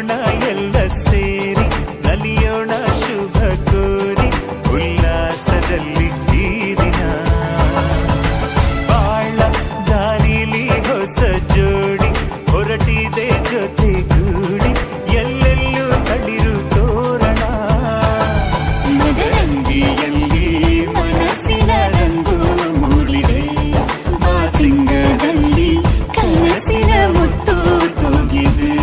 ಕುಣಿಯೋಣ ಎಲ್ಲ ಸೇರಿ ನಲಿಯೋಣ ಶುಭ ಕೋರಿ ಉಲ್ಲಾಸದಲ್ಲಿ ಈ ದಿನ ಬಾಳ ದಾರಿಲಿ ಹೊಸ ಜೋಡಿ ಹೊರಟಿದೆ ಜೊತೆಗೂಡಿ ಎಲ್ಲೆಲ್ಲೂ ತಳಿರು ತೋರಣ ಮದರಂಗಿಯಲ್ಲಿ ಮನಸ್ಸಿನ ರಂಗು ಮೂಡಿದೆ ಬಾಸಿಂಗದಲ್ಲಿ ಕನಸಿನ ಮುತ್ತು ತೂಗಿದೆ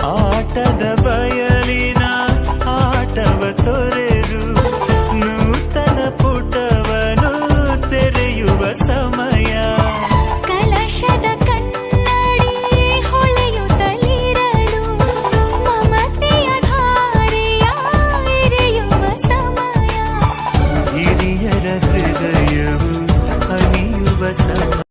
ಆಟದ ಬಯಲಿನ ಆಟವ ತೊರೆದು ನೂತನ ಪುಟವನು ತೆರೆಯುವ ಸಮಯ ಕಲಶದ ಕನ್ನಡಿ ಹೊಳೆಯುತ್ತಲಿರಲು ಮಮತೆಯ ಧಾರೆಯ ಎರೆಯುವ ಸಮಯ ಹಿರಿಯರ ಹೃದಯವು ಹನಿಯುವ ಸಮಯ